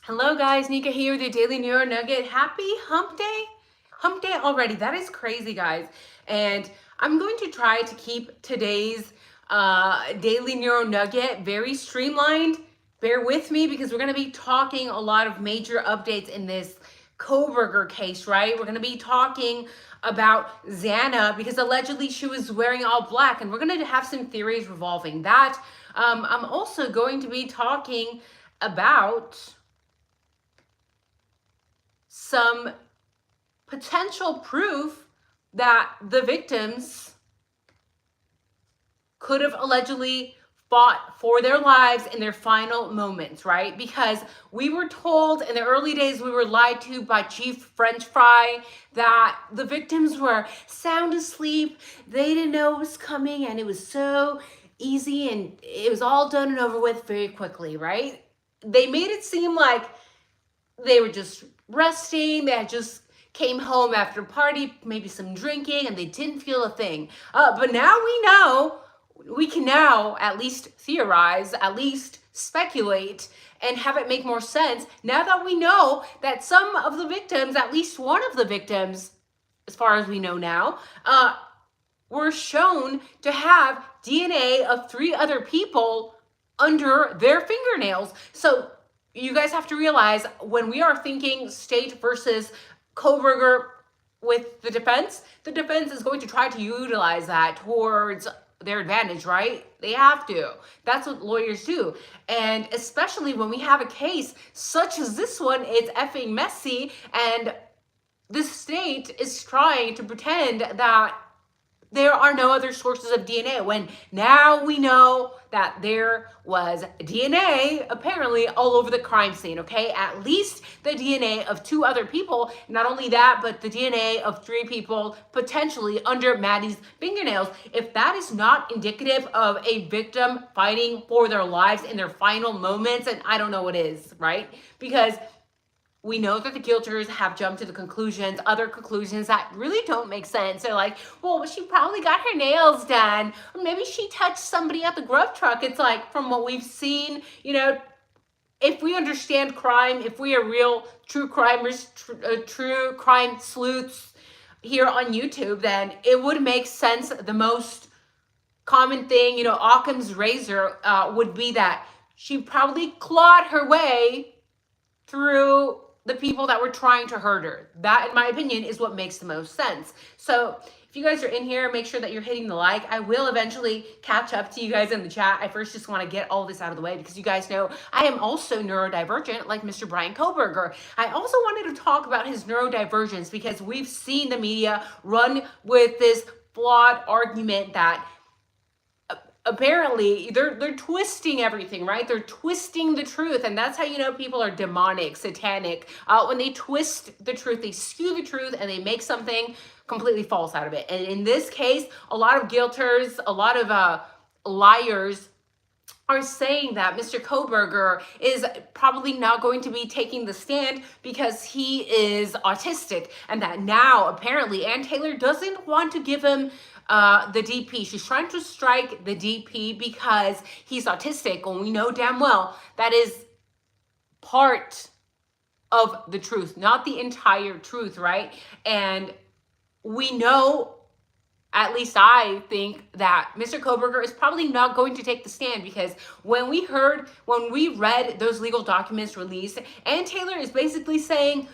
Hello guys, Nika here with your Daily Neuro Nugget. Happy hump day? Hump day already. That is crazy, guys. And I'm going to try to keep today's Daily Neuro Nugget very streamlined. Bear with me because we're going to be talking a lot of major updates in this Kohberger case, right? We're going to be talking about XANA because allegedly she was wearing all black, and we're going to have some theories revolving that. I'm also going to be talking about some potential proof that the victims could have allegedly fought for their lives in their final moments, right? Because we were told in the early days, we were lied to by Chief French Fry that the victims were sound asleep. They didn't know it was coming, and it was so easy, and it was all done and over with very quickly, right? They made it seem like they were just resting. They had just came home after a party, maybe some drinking, and they didn't feel a thing. But now we can now at least theorize, at least speculate, and have it make more sense now that we know that some of the victims, at least one of the victims, as far as we know now, were shown to have DNA of 3 other people under their fingernails. So you guys have to realize when we are thinking state versus Kohberger with the defense is going to try to utilize that towards their advantage, right? They have to. That's what lawyers do. And especially when we have a case such as this one, it's effing messy, and the state is trying to pretend that there are no other sources of DNA, when now we know that there was DNA apparently all over the crime scene, okay? At least the DNA of 2 other people. Not only that, but the DNA of 3 people potentially under Maddie's fingernails. If that is not indicative of a victim fighting for their lives in their final moments, and I don't know what is, right? Because we know that the guilters have jumped to the other conclusions that really don't make sense. They're like, well, she probably got her nails done, or maybe she touched somebody at the grub truck. It's like, from what we've seen, if we understand crime, if we are real true crimers, true crime sleuths here on YouTube, then it would make sense. The most common thing, Occam's razor, would be that she probably clawed her way through the people that were trying to hurt her. That, in my opinion, is what makes the most sense. So if you guys are in here, make sure that you're hitting the like. I will eventually catch up to you guys in the chat. I first just want to get all this out of the way because you guys know I am also neurodivergent like Mr. Brian Kohberger. I also wanted to talk about his neurodivergence because we've seen the media run with this flawed argument that apparently they're twisting everything, right? They're twisting the truth, and that's how you know people are demonic, satanic. When they twist the truth, they skew the truth, and they make something completely false out of it. And in this case, a lot of guilters, a lot of liars are saying that Mr. Kohberger is probably not going to be taking the stand because he is autistic, and that now apparently Ann Taylor doesn't want to give him the DP. She's trying to strike the DP because he's autistic, and we know damn well that is part of the truth, not the entire truth, right? And we know, at least I think, that Mr. Kohberger is probably not going to take the stand because when we read those legal documents released, Ann Taylor is basically saying,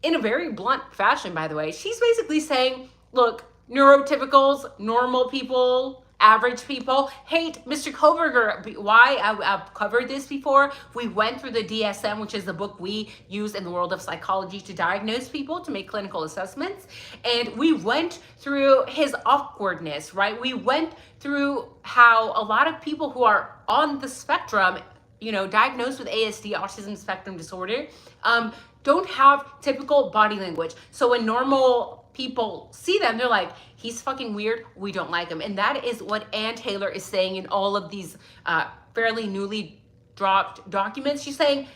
in a very blunt fashion, by the way, she's basically saying, look, neurotypicals, normal people, average people hate Mr. Kohberger. Why? I've covered this before. We went through the DSM, which is the book we use in the world of psychology to diagnose people, to make clinical assessments. And we went through his awkwardness, right? We went through how a lot of people who are on the spectrum, diagnosed with ASD, autism spectrum disorder, don't have typical body language. So when normal people see them, they're like, he's fucking weird, we don't like him. And that is what Ann Taylor is saying in all of these fairly newly dropped documents. She's saying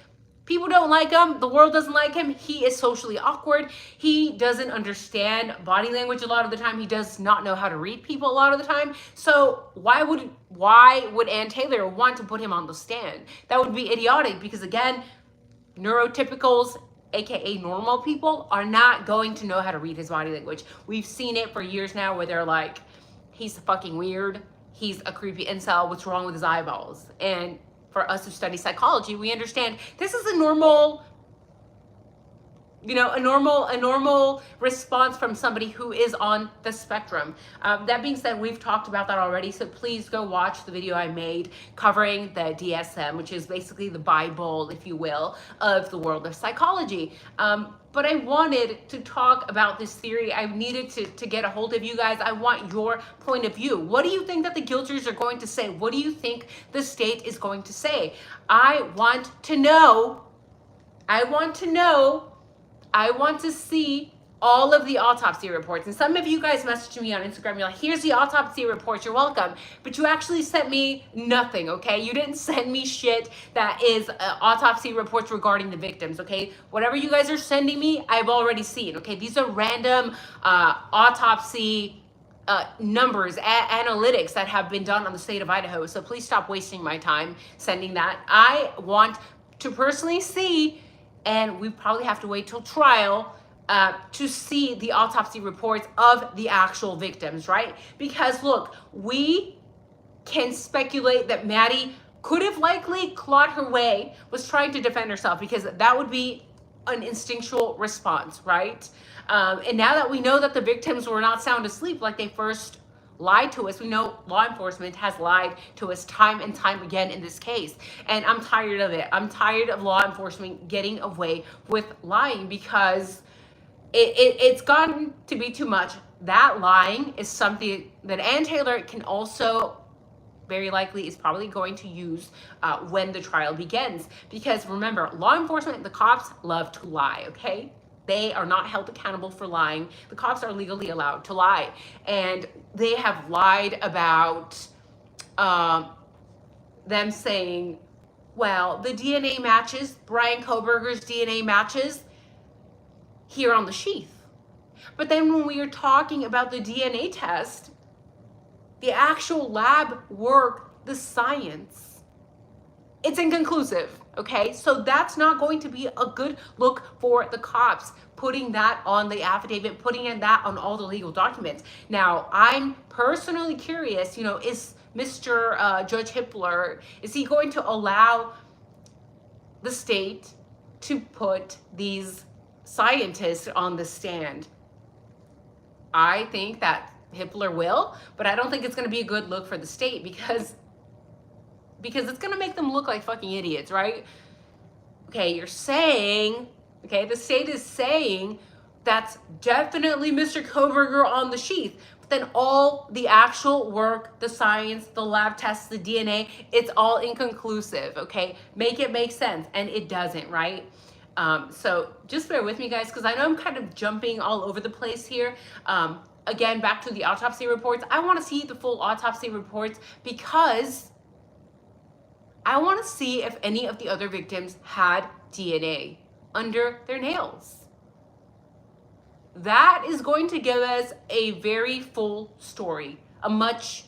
people don't like him, the world doesn't like him, he is socially awkward, he doesn't understand body language a lot of the time, he does not know how to read people a lot of the time. So why would Ann Taylor want to put him on the stand? That would be idiotic because, again, neurotypicals, aka normal people, are not going to know how to read his body language. We've seen it for years now where they're like, he's fucking weird, he's a creepy incel, what's wrong with his eyeballs? And for us who study psychology, we understand this is a normal, you know, a normal response from somebody who is on the spectrum. That being said, we've talked about that already, so please go watch the video I made covering the DSM, which is basically the Bible, if you will, of the world of psychology. But I wanted to talk about this theory. I needed to get a hold of you guys. I want your point of view. What do you think that the guilters are going to say? What do you think the state is going to say? I want to know. I want to see all of the autopsy reports. And some of you guys messaged me on Instagram. You're like, here's the autopsy reports. You're welcome. But you actually sent me nothing, okay? You didn't send me shit that is autopsy reports regarding the victims, okay? Whatever you guys are sending me, I've already seen, okay? These are random autopsy numbers, analytics that have been done on the state of Idaho. So please stop wasting my time sending that. I want to personally see, and we probably have to wait till trial to see the autopsy reports of the actual victims, right? Because look, we can speculate that Maddie could have likely clawed her way, was trying to defend herself, because that would be an instinctual response, right? And now that we know that the victims were not sound asleep like they first lied to us, we know law enforcement has lied to us time and time again in this case. And I'm tired of it. I'm tired of law enforcement getting away with lying, because it's gotten to be too much. That lying is something that Ann Taylor can also very likely is probably going to use when the trial begins. Because remember, law enforcement, the cops love to lie, okay? They are not held accountable for lying. The cops are legally allowed to lie. And they have lied about them saying, well, the DNA matches, Brian Kohberger's DNA matches here on the sheath. But then when we are talking about the DNA test, the actual lab work, the science, it's inconclusive, okay? So that's not going to be a good look for the cops, putting that on the affidavit, putting in that on all the legal documents. Now, I'm personally curious, you know, is Mr. Judge Hippler, is he going to allow the state to put these scientists on the stand? I think that Hippler will, but I don't think it's going to be a good look for the state, because it's going to make them look like fucking idiots, right? Okay, you're saying, okay, the state is saying that's definitely Mr. Kohberger on the sheath, but then all the actual work, the science, the lab tests, the DNA, it's all inconclusive, okay? Make it make sense, and it doesn't, right? So just bear with me, guys, because I know I'm kind of jumping all over the place here. Again, back to the autopsy reports. I want to see the full autopsy reports, because I want to see if any of the other victims had DNA under their nails. That is going to give us a very full story, a much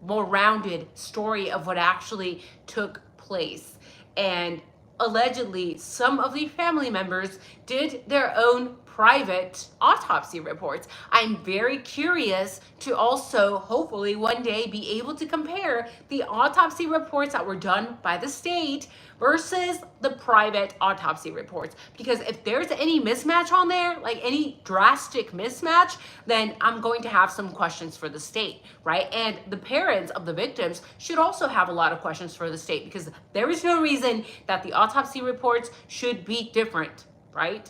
more rounded story of what actually took place. And allegedly, some of the family members did their own private autopsy reports. I'm very curious to also hopefully one day be able to compare the autopsy reports that were done by the state versus the private autopsy reports. Because if there's any mismatch on there, like any drastic mismatch, then I'm going to have some questions for the state, right? And the parents of the victims should also have a lot of questions for the state, because there is no reason that the autopsy reports should be different, right?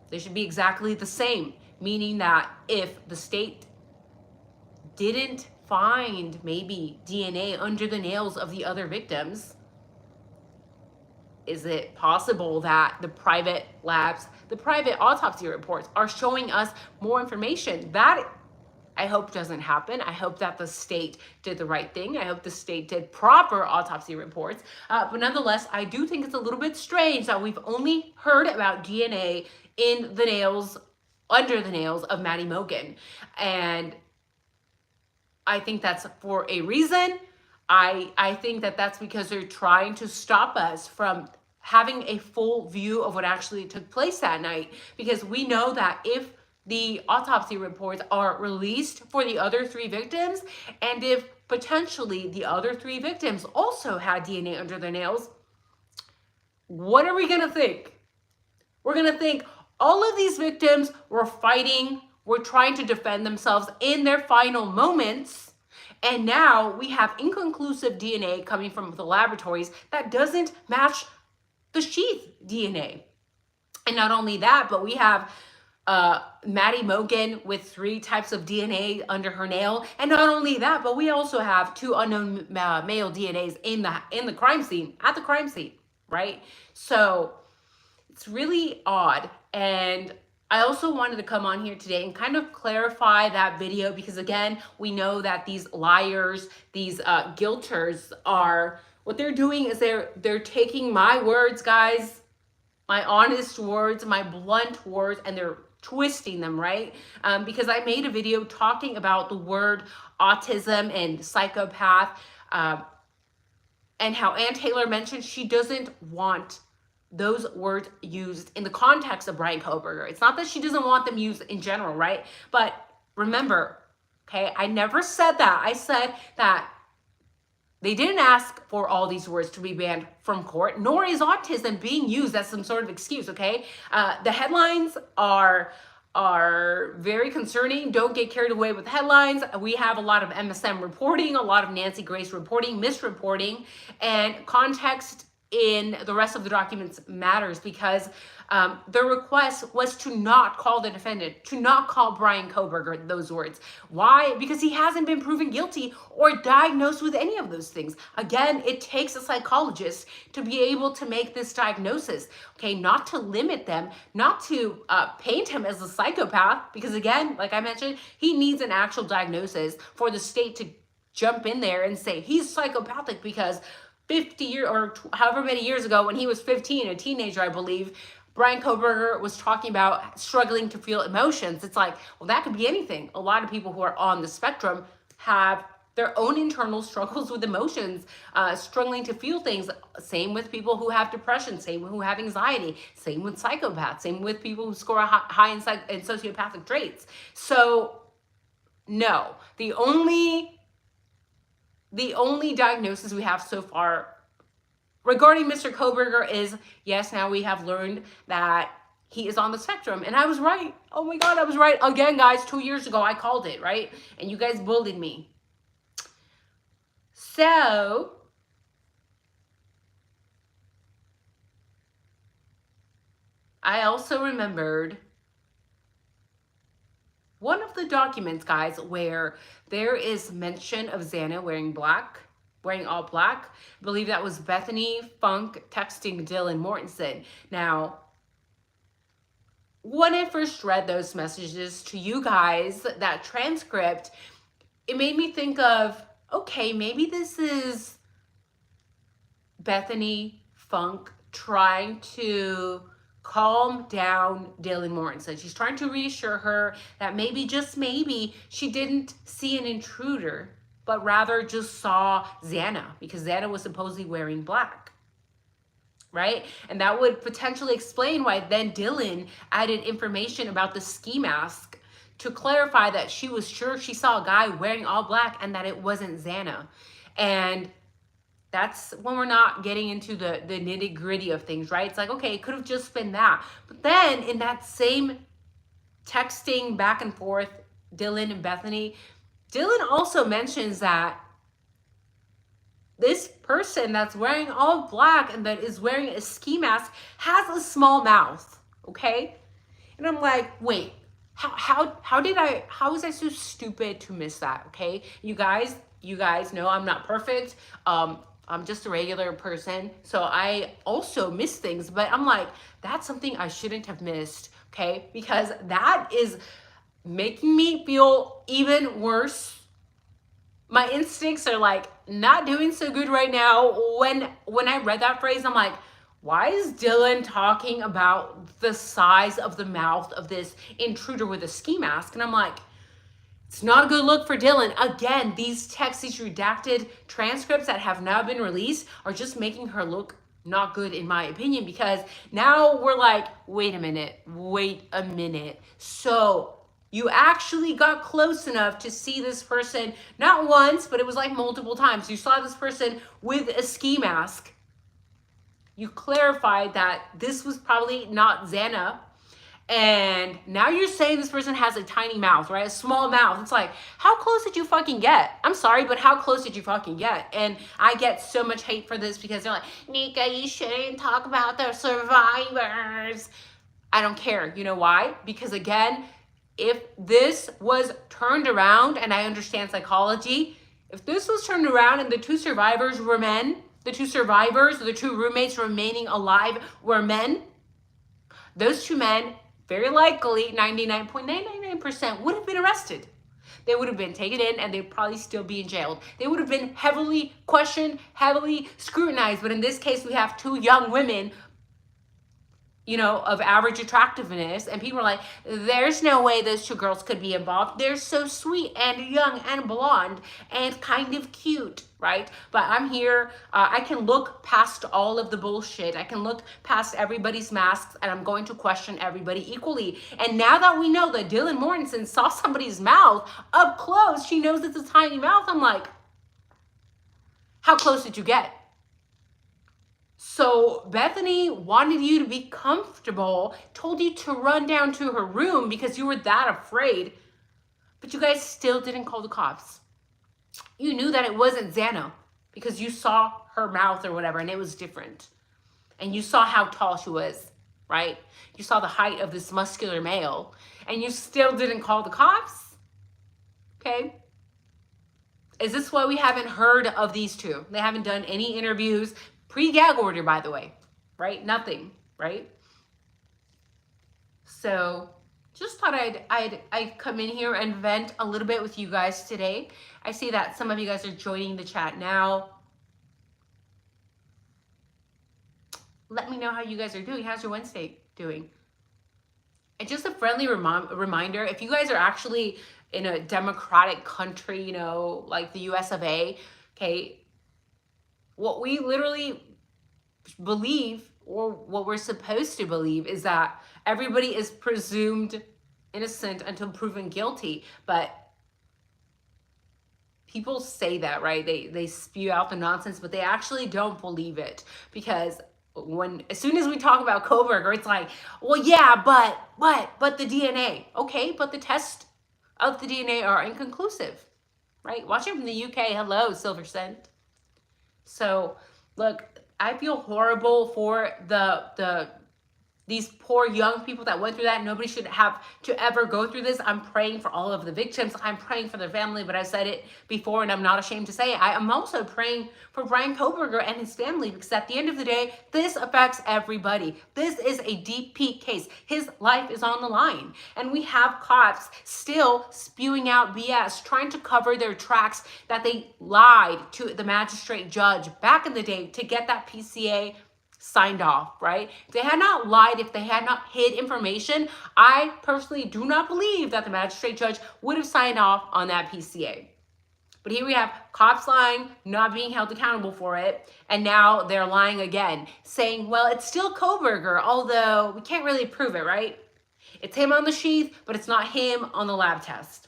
They should be exactly the same, meaning that if the state didn't find maybe DNA under the nails of the other victims, is it possible that the private labs, the private autopsy reports are showing us more information? That I hope doesn't happen. I hope that the state did the right thing. I hope the state did proper autopsy reports. But nonetheless, I do think it's a little bit strange that we've only heard about DNA in the nails, under the nails of Maddie Mogen. And I think that's for a reason. I think that that's because they're trying to stop us from having a full view of what actually took place that night, because we know that if the autopsy reports are released for the other 3 victims, and if potentially the other 3 victims also had DNA under their nails, what are we going to think? We're going to think all of these victims were fighting, were trying to defend themselves in their final moments, and now we have inconclusive DNA coming from the laboratories that doesn't match the sheath DNA. And not only that, but we have Maddie Mogen with 3 types of DNA under her nail. And not only that, but we also have 2 unknown male DNAs in the crime scene, at the crime scene, right? So it's really odd. And I also wanted to come on here today and kind of clarify that video, because again, we know that these liars, these guilters are, what they're doing is they're taking my words, guys, my honest words, my blunt words, and they're twisting them, right? Because I made a video talking about the word autism and psychopath, and how Ann Taylor mentioned she doesn't want those words used in the context of Bryan Kohberger. It's not that she doesn't want them used in general, right? But remember, okay, I never said that. I said that they didn't ask for all these words to be banned from court, nor is autism being used as some sort of excuse, okay? The headlines are very concerning. Don't get carried away with headlines. We have a lot of MSM reporting, a lot of Nancy Grace reporting, misreporting, and context in the rest of the documents matters, because the request was to not call the defendant, to not call Bryan Kohberger those words. Why? Because he hasn't been proven guilty or diagnosed with any of those things. Again, it takes a psychologist to be able to make this diagnosis, okay? Not to limit them, not to paint him as a psychopath, because again, like I mentioned, he needs an actual diagnosis for the state to jump in there and say he's psychopathic because 50 years or however many years ago, when he was 15, a teenager, I believe, Bryan Kohberger was talking about struggling to feel emotions. It's like, well, that could be anything. A lot of people who are on the spectrum have their own internal struggles with emotions, struggling to feel things. Same with people who have depression, same who have anxiety, same with psychopaths, same with people who score high in sociopathic traits. So no, the only diagnosis we have so far regarding Mr. Kohberger is, yes, now we have learned that he is on the spectrum. And I was right. Oh my God, I was right. Again, guys, 2 years ago, I called it, right? And you guys bullied me. So I also remembered one of the documents, guys, where there is mention of XANA wearing all black. I believe that was Bethany Funk texting Dylan Mortensen. Now, when I first read those messages to you guys, that transcript, it made me think of, okay, maybe this is Bethany Funk trying to calm down Dylan Mortensen. She's trying to reassure her that maybe, just maybe, she didn't see an intruder, but rather just saw XANA, because XANA was supposedly wearing black, right? And that would potentially explain why then Dylan added information about the ski mask to clarify that she was sure she saw a guy wearing all black and that it wasn't XANA. And that's when we're not getting into the nitty gritty of things, right? It's like, okay, it could have just been that. But then in that same texting back and forth, Dylan and Bethany, Dylan also mentions that this person that's wearing all black and that is wearing a ski mask has a small mouth, okay? And I'm like, wait, how was I so stupid to miss that, okay? You guys know I'm not perfect. I'm just a regular person, so I also miss things, but I'm like, that's something I shouldn't have missed, okay? Because that is making me feel even worse. My instincts are like not doing so good right now. When I read that phrase, I'm like, why is Dylan talking about the size of the mouth of this intruder with a ski mask? And I'm like, it's not a good look for Dylan. Again, these texts, these redacted transcripts that have now been released are just making her look Not good in my opinion, because now we're like, wait a minute. So you actually got close enough to see this person, not once, but it was like multiple times. You saw this person with a ski mask. You clarified that this was probably not XANA. And now you're saying this person has a tiny mouth, right? A small mouth. It's like, how close did you fucking get? I'm sorry, but how close did you fucking get? And I get so much hate for this because they're like, Nika, you shouldn't talk about the survivors. I don't care. You know why? Because again, if this was turned around, and I understand psychology, if this was turned around and the two survivors were men, the two survivors, the two roommates remaining alive were men, those two men, very likely 99.999% would have been arrested. They would have been taken in and they'd probably still be in jail. They would have been heavily questioned, heavily scrutinized. But in this case, we have two young women, you know, of average attractiveness, and people are like, there's no way those two girls could be involved. They're so sweet and young and blonde and kind of cute, right? But I'm here, I can look past all of the bullshit. I can look past everybody's masks, and I'm going to question everybody equally. And now that we know that Dylan Mortensen saw somebody's mouth up close, she knows it's a tiny mouth, I'm like, how close did you get? So Bethany wanted you to be comfortable, told you to run down to her room because you were that afraid, but you guys still didn't call the cops. You knew that it wasn't XANA because you saw her mouth or whatever, and it was different. And you saw how tall she was, right? You saw the height of this muscular male, and you still didn't call the cops, okay? Is this why we haven't heard of these two? They haven't done any interviews. Pre-gag order, by the way, right? Nothing, right? So just thought I'd come in here and vent a little bit with you guys today. I see that some of you guys are joining the chat now. Let me know how you guys are doing. How's your Wednesday doing? And just a friendly reminder, if you guys are actually in a democratic country, you know, like the US of A, okay, what we literally believe, or what we're supposed to believe, is that everybody is presumed innocent until proven guilty. But people say that, right? They spew out the nonsense, but they actually don't believe it. Because as soon as we talk about Koberger, it's like, well, yeah, but the DNA. Okay, but the tests of the DNA are inconclusive, right? Watching from the UK, hello, Silver Cent. So, look, I feel horrible for these poor young people that went through that. Nobody should have to ever go through this. I'm praying for all of the victims. I'm praying for their family, but I've said it before and I'm not ashamed to say it. I am also praying for Brian Koberger and his family, because at the end of the day, this affects everybody. This is a deep peak case. His life is on the line. And we have cops still spewing out BS, trying to cover their tracks that they lied to the magistrate judge back in the day to get that PCA signed off, right? If they had not lied, if they had not hid information, I personally do not believe that the magistrate judge would have signed off on that PCA. But here we have cops lying, not being held accountable for it, and now they're lying again, saying, well, it's still Koberger, although we can't really prove it, right? It's him on the sheath, but it's not him on the lab test.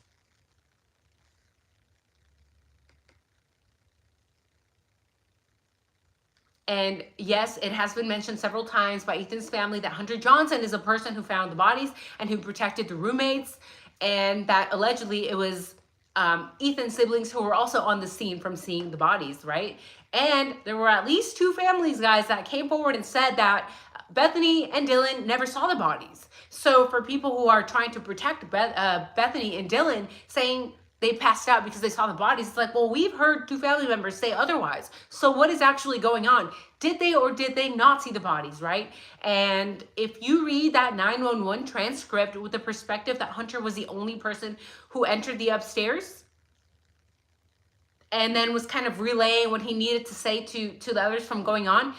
And yes, it has been mentioned several times by Ethan's family that Hunter Johnson is a person who found the bodies and who protected the roommates, and that allegedly it was Ethan's siblings who were also on the scene from seeing the bodies, right? And there were at least two families, guys, that came forward and said that Bethany and Dylan never saw the bodies. So for people who are trying to protect Bethany and Dylan, saying they passed out because they saw the bodies, it's like, well, we've heard two family members say otherwise. So what is actually going on? Did they or did they not see the bodies, right? And if you read that 911 transcript with the perspective that Hunter was the only person who entered the upstairs and then was kind of relaying what he needed to say to the others from going on,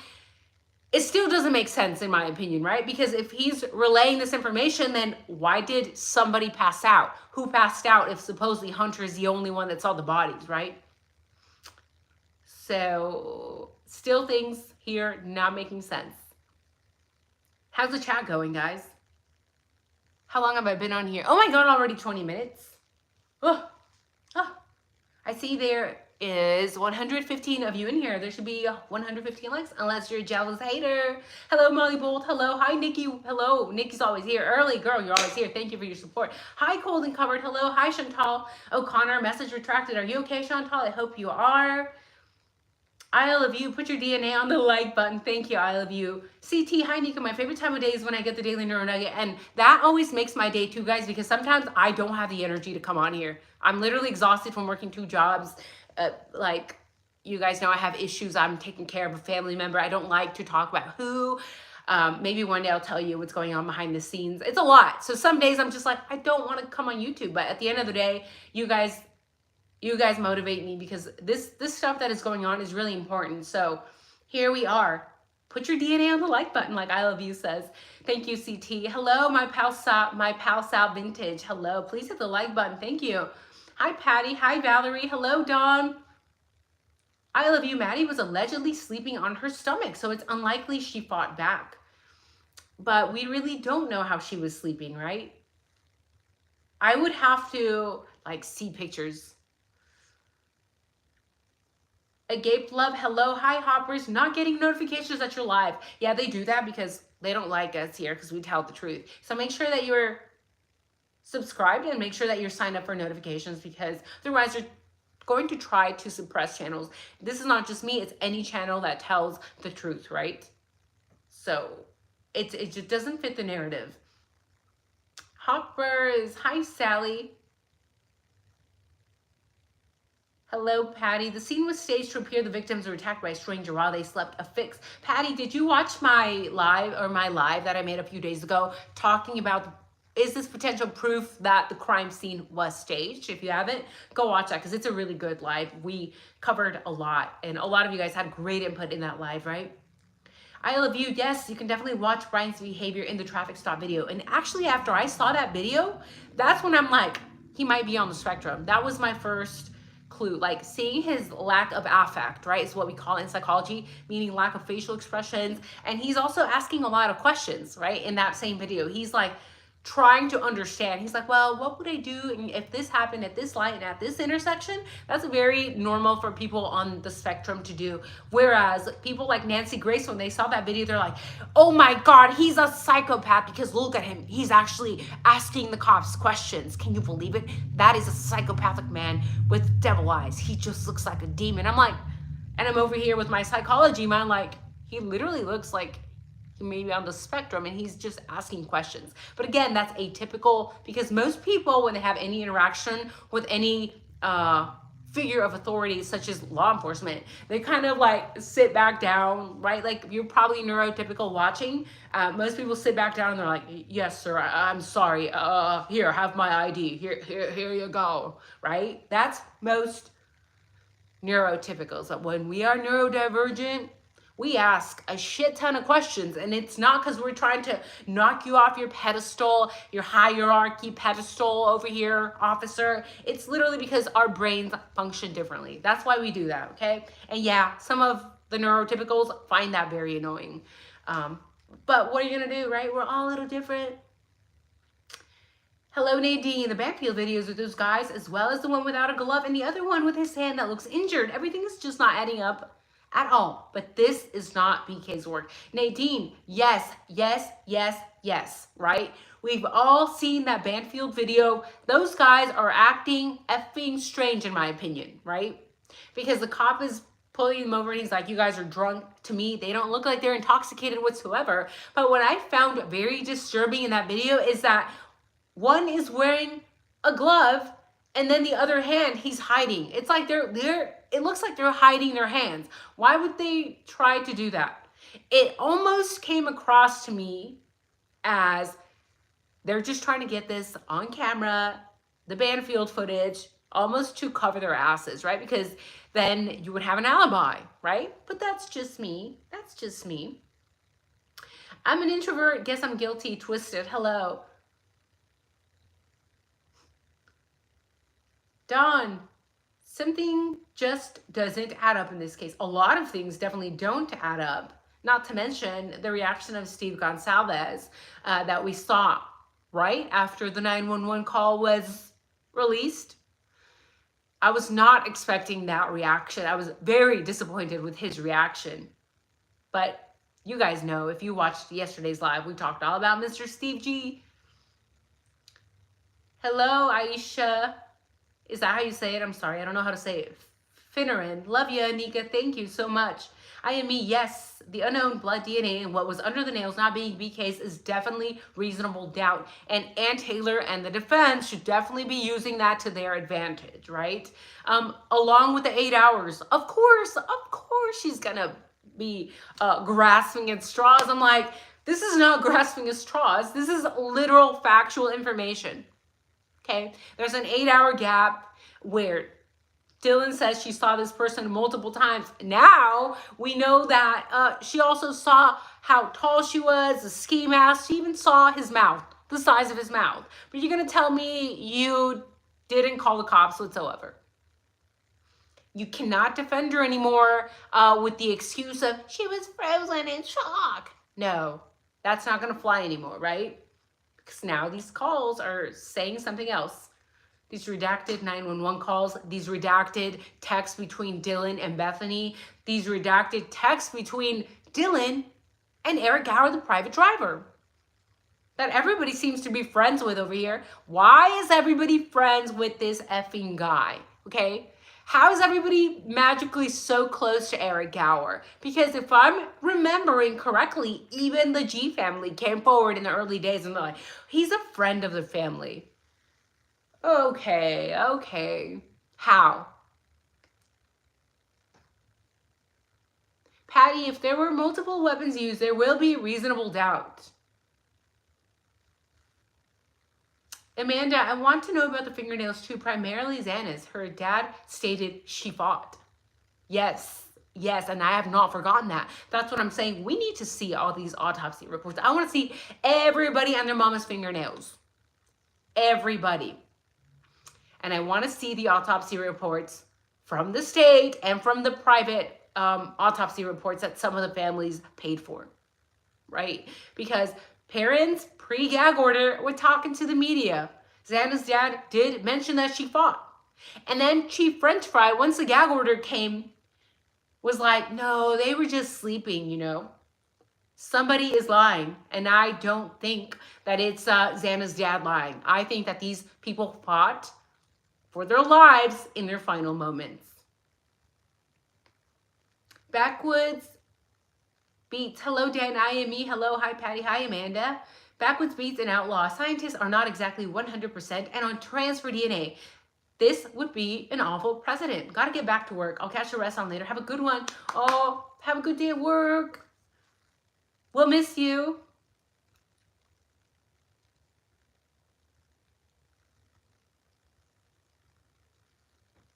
it still doesn't make sense, in my opinion, right? Because if he's relaying this information, then why did somebody pass out? Who passed out if supposedly Hunter is the only one that saw the bodies, right? So still things here not making sense. How's the chat going, guys? How long have I been on here? Oh my God, already 20 minutes. Oh, oh. I see there is 115 of you in here. There should be 115 likes, unless you're a jealous hater. Hello, Molly Bolt. Hello. Hi, Nikki. Hello. Nikki's always here. Early, girl, you're always here. Thank you for your support. Hi, Cold and Covered. Hello. Hi, Chantal O'Connor. Message retracted. Are you okay, Chantal? I hope you are. I love you. Put your DNA on the like button. Thank you. I love you. CT, hi Nika. My favorite time of day is when I get the daily neuro nugget. And that always makes my day too, guys, because sometimes I don't have the energy to come on here. I'm literally exhausted from working 2 jobs. Like you guys know, I have issues. I'm taking care of a family member. I don't like to talk about who. Maybe one day I'll tell you what's going on behind the scenes. It's a lot. So some days I'm just like, I don't want to come on YouTube. But at the end of the day, you guys motivate me, because this stuff that is going on is really important. So here we are. Put your DNA on the like button, like I love you says. Thank you, CT. Hello, my pal Sal Vintage. Hello, please hit the like button. Thank you. Hi, Patty. Hi, Valerie. Hello, Dawn. I love you. Maddie was allegedly sleeping on her stomach, so it's unlikely she fought back. But we really don't know how she was sleeping, right? I would have to like see pictures. Agape Love, hello, hi Hoppers, not getting notifications that you're live. Yeah, they do that because they don't like us here because we tell the truth. So make sure that you're subscribed and make sure that you're signed up for notifications, because otherwise you're going to try to suppress channels. This is not just me, it's any channel that tells the truth, right? So it just doesn't fit the narrative. Hoppers, hi Sally. Hello, Patty. The scene was staged to appear the victims were attacked by a stranger while they slept. A fix. Patty, did you watch my live that I made a few days ago talking about is this potential proof that the crime scene was staged? If you haven't, go watch that because it's a really good live. We covered a lot, and a lot of you guys had great input in that live, right? I love you. Yes, you can definitely watch Brian's behavior in the traffic stop video. And actually, after I saw that video, that's when I'm like, he might be on the spectrum. That was my first clue, like seeing his lack of affect, right, is what we call in psychology, meaning lack of facial expressions. And he's also asking a lot of questions, right, in that same video. He's like trying to understand. He's like, well, what would I do if this happened at this light and at this intersection? That's very normal for people on the spectrum to do. Whereas people like Nancy Grace, when they saw that video, they're like, oh my God, he's a psychopath because look at him. He's actually asking the cops questions. Can you believe it? That is a psychopathic man with devil eyes. He just looks like a demon. I'm like, and I'm over here with my psychology mind, like, he literally looks like he may be on the spectrum and he's just asking questions. But again, that's atypical because most people, when they have any interaction with any figure of authority, such as law enforcement, they kind of like sit back down, right? Like you're probably neurotypical watching. Most people sit back down and they're like, yes, sir, I'm sorry. Here, have my ID. Here you go, right? That's most neurotypicals. But when we are neurodivergent, we ask a shit ton of questions, and it's not because we're trying to knock you off your pedestal, your hierarchy pedestal over here, officer. It's literally because our brains function differently. That's why we do that, okay? And yeah, some of the neurotypicals find that very annoying. But what are you gonna do, right? We're all a little different. Hello, Nadine. The Banfield videos with those guys, as well as the one without a glove and the other one with his hand that looks injured. Everything is just not adding up at all. But this is not BK's work. Nadine, yes, right? We've all seen that Banfield video. Those guys are acting effing strange, in my opinion, right? Because the cop is pulling them over and he's like, you guys are drunk. To me, they don't look like they're intoxicated whatsoever. But what I found very disturbing in that video is that one is wearing a glove, and then the other hand he's hiding. It's like it looks like they're hiding their hands. Why would they try to do that? It almost came across to me as they're just trying to get this on camera, the Banfield footage, almost to cover their asses, right? Because then you would have an alibi, right? But that's just me. That's just me. I'm an introvert. Guess I'm guilty. Twisted. Hello. Dawn, something just doesn't add up in this case. A lot of things definitely don't add up, not to mention the reaction of Steve Gonsalves that we saw right after the 911 call was released. I was not expecting that reaction. I was very disappointed with his reaction. But you guys know, if you watched yesterday's live, we talked all about Mr. Steve G. Hello, Aisha. Is that how you say it? I'm sorry, I don't know how to say it. Finneran. Love you, Anika. Thank you so much. I am me. Yes, the unknown blood DNA and what was under the nails not being BK's is definitely reasonable doubt. And Ann Taylor and the defense should definitely be using that to their advantage, right? Along with the 8 hours. Of course, she's gonna be grasping at straws. I'm like, this is not grasping at straws. This is literal factual information. Okay, there's an 8 hour gap where Dylan says she saw this person multiple times. Now we know that she also saw how tall she was, the ski mask. She even saw his mouth, the size of his mouth. But you're gonna tell me you didn't call the cops whatsoever. You cannot defend her anymore with the excuse of she was frozen in shock. No, that's not gonna fly anymore, right? Because now these calls are saying something else. These redacted 911 calls, these redacted texts between Dylan and Bethany, these redacted texts between Dylan and Eric Gower, the private driver, that everybody seems to be friends with over here. Why is everybody friends with this effing guy? Okay? How is everybody magically so close to Eric Gower? Because if I'm remembering correctly, even the G family came forward in the early days and they're like, he's a friend of the family. Okay. How? Patty, if there were multiple weapons used, there will be reasonable doubt. Amanda, I want to know about the fingernails too, primarily XANA's. Her dad stated she fought. Yes, and I have not forgotten that. That's what I'm saying. We need to see all these autopsy reports. I want to see everybody and their mama's fingernails. Everybody. And I want to see the autopsy reports from the state and from the private autopsy reports that some of the families paid for, right? Because parents, pre-gag order, were talking to the media. XANA's dad did mention that she fought. And then Chief French Fry, once the gag order came, was like, no, they were just sleeping, you know. Somebody is lying. And I don't think that it's XANA's dad lying. I think that these people fought for their lives in their final moments. Backwoods Beats. Hello, Dan. I am me. Hello. Hi, Patty. Hi, Amanda. Backwoods Beats and Outlaw. Scientists are not exactly 100% and on transfer DNA. This would be an awful precedent. Got to get back to work. I'll catch the rest on later. Have a good one. Oh, have a good day at work. We'll miss you.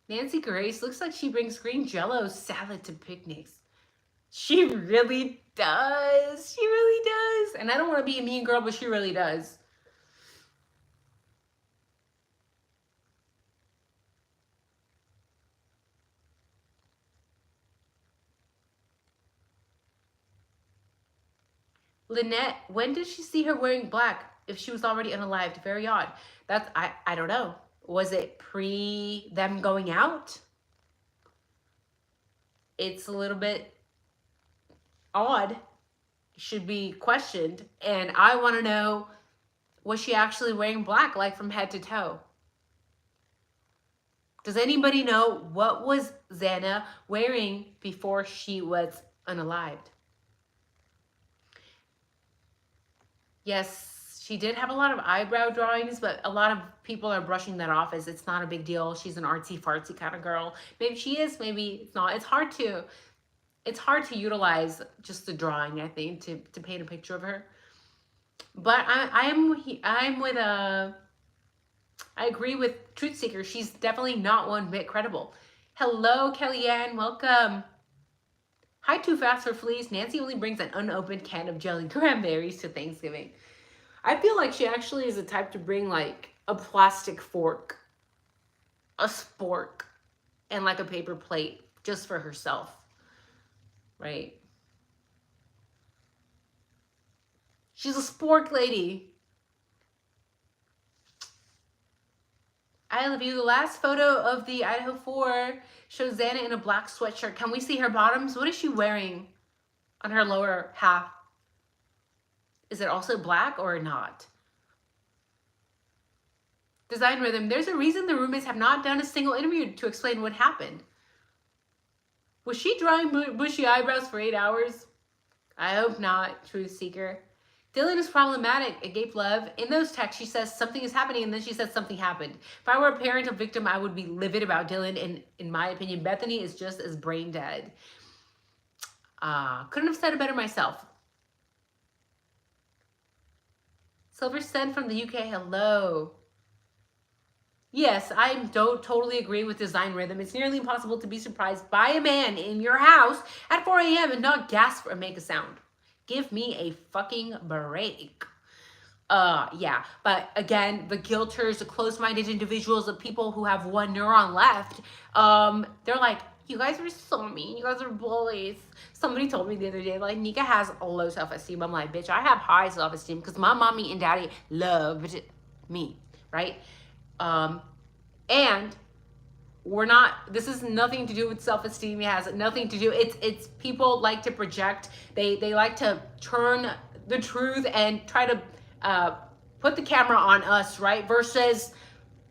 Nancy Grace looks like she brings green Jell-O salad to picnics. She really does. She really does. And I don't want to be a mean girl, but she really does. Lynette, when did she see her wearing black if she was already unalived? Very odd. That's, I don't know. Was it pre them going out? It's a little bit odd. Should be questioned. And I want to know, was she actually wearing black, like from head to toe? Does anybody know what was XANA wearing before she was unalived? Yes, she did have a lot of eyebrow drawings, but a lot of people are brushing that off as it's not a big deal. She's an artsy-fartsy kind of girl. Maybe she is, maybe it's not. It's hard to utilize just the drawing, I think, to paint a picture of her. But I agree with Truth Seeker. She's definitely not one bit credible. Hello, Kellyanne. Welcome. Hi, Too Fast for Fleas. Nancy only brings an unopened can of jelly cranberries to Thanksgiving. I feel like she actually is the type to bring like a plastic fork, a spork, and like a paper plate just for herself, right? She's a spork lady. I love you. The last photo of the IDAHO4 shows XANA in a black sweatshirt. Can we see her bottoms? What is she wearing on her lower half? Is it also black or not? Design Rhythm. There's a reason the roommates have not done a single interview to explain what happened. Was she drawing bushy eyebrows for 8 hours? I hope not, Truth Seeker. Dylan is problematic at Gape Love. In those texts, she says something is happening, and then she says something happened. If I were a parent of victim, I would be livid about Dylan, and in my opinion, Bethany is just as brain dead. Couldn't have said it better myself. Silver Sen from the UK, hello. Yes, I don't totally agree with Design Rhythm. It's nearly impossible to be surprised by a man in your house at 4 a.m. and not gasp or make a sound. Give me a fucking break. Yeah, but again, the guilters, the close-minded individuals, the people who have one neuron left, they're like, you guys are so mean. You guys are bullies. Somebody told me the other day, like, Nika has a low self-esteem. I'm like, bitch, I have high self-esteem because my mommy and daddy loved me, right? And we're not, this is nothing to do with self-esteem. It has nothing to do, it's people like to project. They like to turn the truth and try to put the camera on us, right? Versus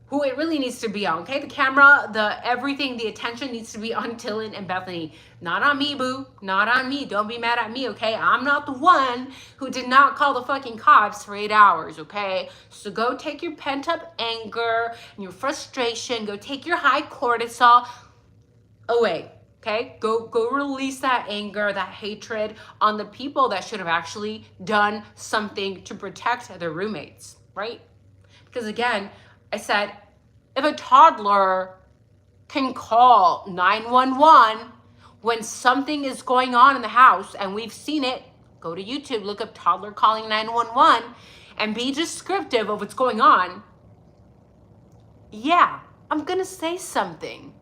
who it really needs to be on, okay? The camera, everything, the attention needs to be on Dylan and Bethany. Not on me, boo. Not on me. Don't be mad at me, okay? I'm not the one who did not call the fucking cops for 8 hours, okay? So go take your pent-up anger and your frustration. Go take your high cortisol away, okay? Go release that anger, that hatred on the people that should have actually done something to protect their roommates, right? Because again, I said, if a toddler can call 911 when something is going on in the house, and we've seen it, go to YouTube, look up toddler calling 911, and be descriptive of what's going on, yeah, I'm going to say something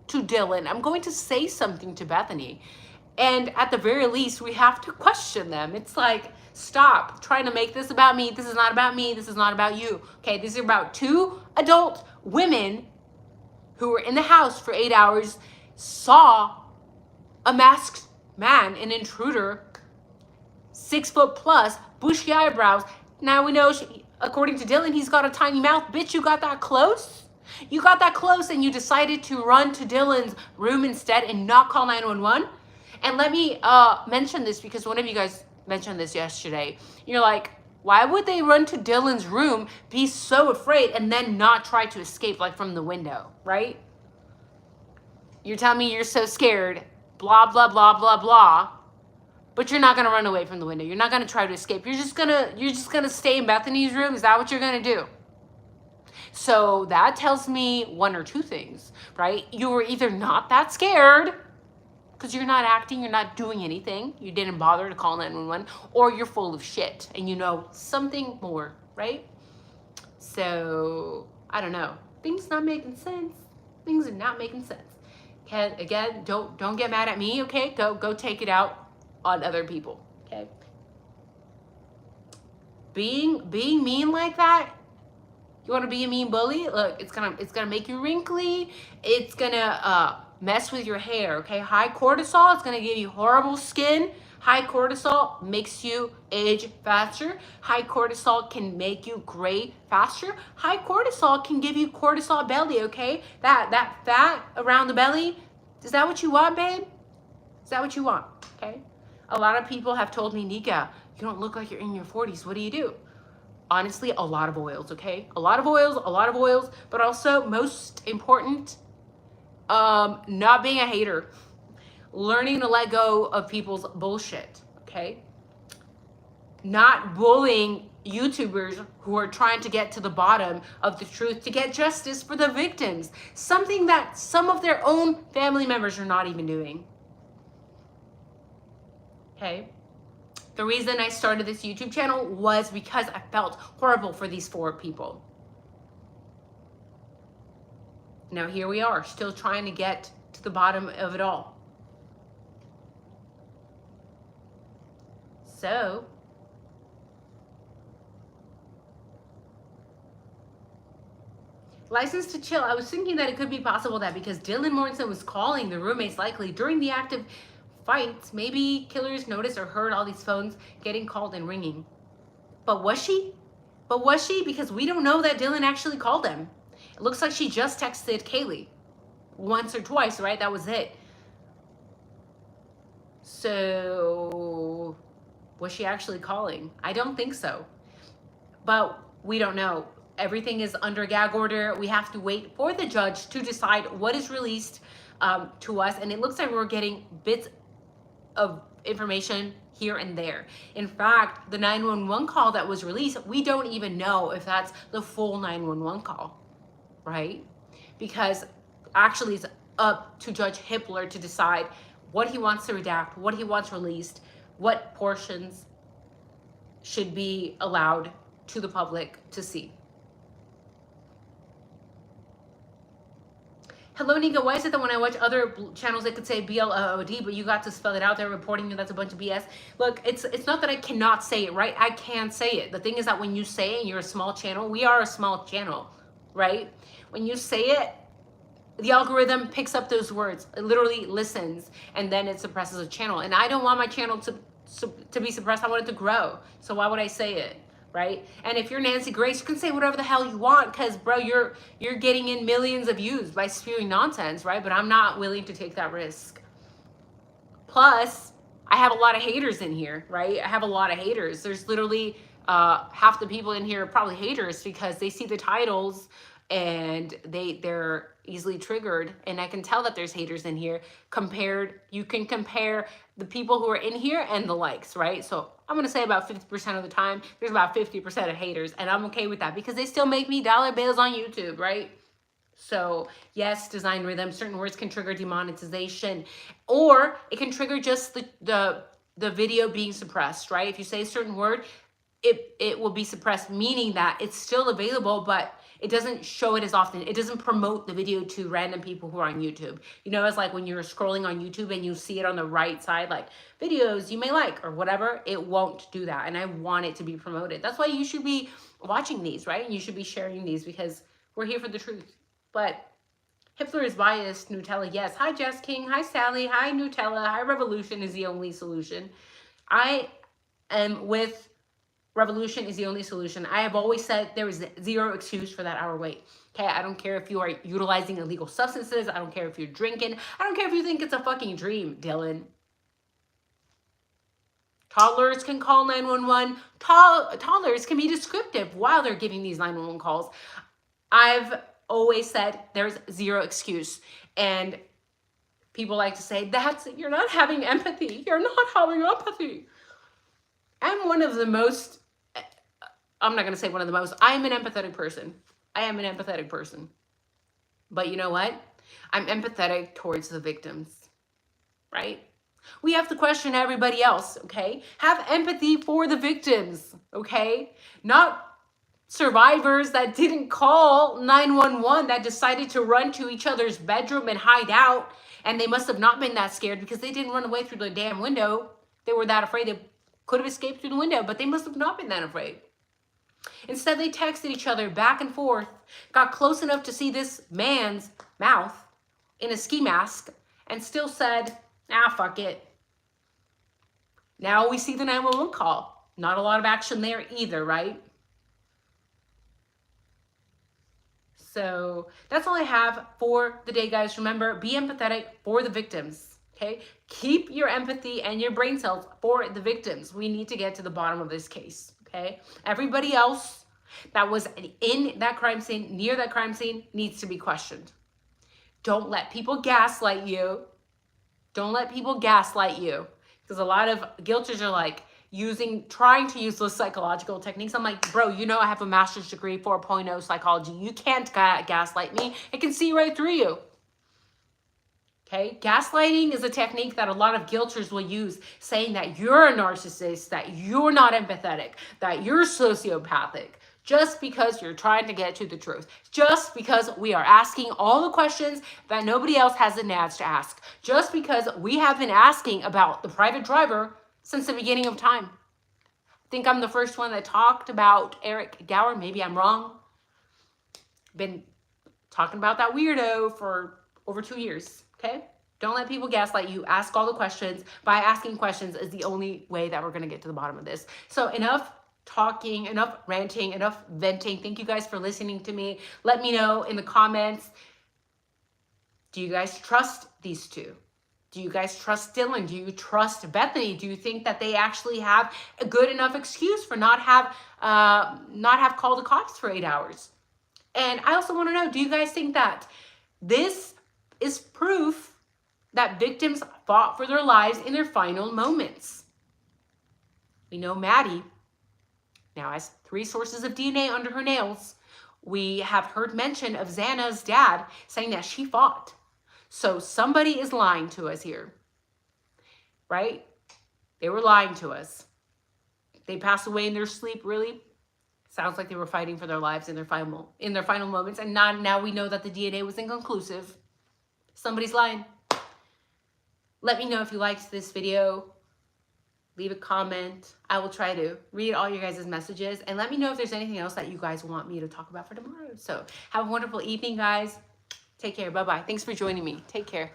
to Dylan. I'm going to say something to Bethany. And at the very least, we have to question them. It's like, stop trying to make this about me. This is not about me. This is not about you. Okay, this is about 2 adult women who were in the house for 8 hours, saw a masked man, an intruder, 6 foot plus, bushy eyebrows. Now we know, according to Dylan, he's got a tiny mouth. Bitch, you got that close? You got that close and you decided to run to Dylan's room instead and not call 911? And let me mention this because one of you guys mentioned this yesterday. You're like, why would they run to Dylan's room, be so afraid, and then not try to escape like from the window, right? You're telling me you're so scared, blah, blah, blah, blah, blah, but you're not going to run away from the window. You're not going to try to escape. You're just going to stay in Bethany's room. Is that what you're going to do? So that tells me one or two things, right? You were either not that scared, because you're not acting, you're not doing anything, you didn't bother to call 911, or you're full of shit and you know something more, right? So, I don't know. Things not making sense. Things are not making sense. Again, don't get mad at me, okay? Go take it out on other people, okay? Being mean like that, you want to be a mean bully? Look, it's gonna make you wrinkly. It's gonna mess with your hair, okay? High cortisol, it's gonna give you horrible skin. High cortisol makes you age faster. High cortisol can make you gray faster. High cortisol can give you cortisol belly, okay? That fat around the belly, is that what you want, babe? Is that what you want, okay? A lot of people have told me, Nika, you don't look like you're in your 40s. What do you do? Honestly, a lot of oils, okay? A lot of oils, but also most important, not being a hater, learning to let go of people's bullshit, okay? Not bullying YouTubers who are trying to get to the bottom of the truth to get justice for the victims, something that some of their own family members are not even doing, okay? The reason I started this YouTube channel was because I felt horrible for these 4 people. now here we are, still trying to get to the bottom of it all. So, license to chill. I was thinking that it could be possible that because Dylan Morrison was calling the roommates likely during the active fights, maybe killers noticed or heard all these phones getting called and ringing. But was she? Because we don't know that Dylan actually called them. It looks like she just texted Kaylee once or twice, right? That was it. So was she actually calling? I don't think so. But we don't know. Everything is under gag order. We have to wait for the judge to decide what is released to us. And it looks like we're getting bits of information here and there. In fact, the 911 call that was released, we don't even know if that's the full 911 call, right? Because actually it's up to Judge Hippler to decide what he wants to redact, what he wants released, what portions should be allowed to the public to see. Hello, Nika. Why is it that when I watch other channels, it could say BLOOD, but you got to spell it out there reporting me that's a bunch of BS? Look, it's not that I cannot say it, right? I can say it. The thing is that when you say it and you're a small channel, we are a small channel, right? When you say it, the algorithm picks up those words. It literally listens, and then it suppresses a channel. And I don't want my channel to be suppressed. I want it to grow. So why would I say it? Right? And if you're Nancy Grace, you can say whatever the hell you want because, bro, you're getting in millions of views by spewing nonsense, right? But I'm not willing to take that risk. Plus, I have a lot of haters in here, right? I have a lot of haters. There's literally half the people in here are probably haters because they see the titles and they're easily triggered, and I can tell that there's haters in here. You can compare the people who are in here and the likes, right? So I'm gonna say about 50% of the time there's about 50% of haters, and I'm okay with that because they still make me dollar bills on YouTube, right? So yes, design rhythm, certain words can trigger demonetization, or it can trigger just the video being suppressed, right? If you say a certain word, it will be suppressed, meaning that it's still available, but it doesn't show it as often. It doesn't promote the video to random people who are on YouTube. You know, it's like when you're scrolling on YouTube and you see it on the right side, like videos you may like or whatever, it won't do that. And I want it to be promoted. That's why you should be watching these, right? And you should be sharing these because we're here for the truth. But Hippler is biased, Nutella, yes. Hi, Jess King. Hi, Sally. Hi, Nutella. Hi, Revolution is the only solution. I am with revolution is the only solution. I have always said there is zero excuse for that hour wait. Okay, I don't care if you are utilizing illegal substances. I don't care if you're drinking. I don't care if you think it's a fucking dream, Dylan. Toddlers can call 911. Toddlers can be descriptive while they're giving these 911 calls. I've always said there's zero excuse. And people like to say, you're not having empathy. You're not having empathy. I'm one of the most, I'm not going to say one of the most, I'm an empathetic person. I am an empathetic person. But you know what? I'm empathetic towards the victims, right? We have to question everybody else, okay? Have empathy for the victims, okay? Not survivors that didn't call 911, that decided to run to each other's bedroom and hide out, and they must have not been that scared because they didn't run away through the damn window. They were that afraid they could have escaped through the window, but they must have not been that afraid. Instead, they texted each other back and forth, got close enough to see this man's mouth in a ski mask, and still said, fuck it. Now we see the 911 call. Not a lot of action there either, right? So that's all I have for the day, guys. Remember, be empathetic for the victims, okay? Keep your empathy and your brain cells for the victims. We need to get to the bottom of this case, okay? Everybody else that was in that crime scene, near that crime scene, needs to be questioned. Don't let people gaslight you. Don't let people gaslight you. Because a lot of guilters are like, trying to use those psychological techniques. I'm like, bro, you know I have a master's degree, 4.0 psychology. You can't gaslight me. I can see right through you. Okay? Gaslighting is a technique that a lot of guilters will use, saying that you're a narcissist, that you're not empathetic, that you're sociopathic, just because you're trying to get to the truth, just because we are asking all the questions that nobody else has the nads to ask, just because we have been asking about the private driver since the beginning of time. I think I'm the first one that talked about Eric Gower. Maybe I'm wrong. Been talking about that weirdo for over 2 years, okay? Don't let people gaslight you. Ask all the questions. By asking questions is the only way that we're going to get to the bottom of this. So enough talking, enough ranting, enough venting. Thank you guys for listening to me. Let me know in the comments, do you guys trust these two? Do you guys trust Dylan? Do you trust Bethany? Do you think that they actually have a good enough excuse for not have called the cops for 8 hours? And I also want to know, do you guys think that this is proof that victims fought for their lives in their final moments? We know Maddie now has 3 sources of DNA under her nails. We have heard mention of XANA's dad saying that she fought. So somebody is lying to us here, right? They were lying to us. They passed away in their sleep, really? Sounds like they were fighting for their lives in their final moments. And now we know that the DNA was inconclusive. Somebody's lying. Let me know if you liked this video. Leave a comment. I will try to read all your guys' messages. And let me know if there's anything else that you guys want me to talk about for tomorrow. So have a wonderful evening, guys. Take care. Bye-bye. Thanks for joining me. Take care.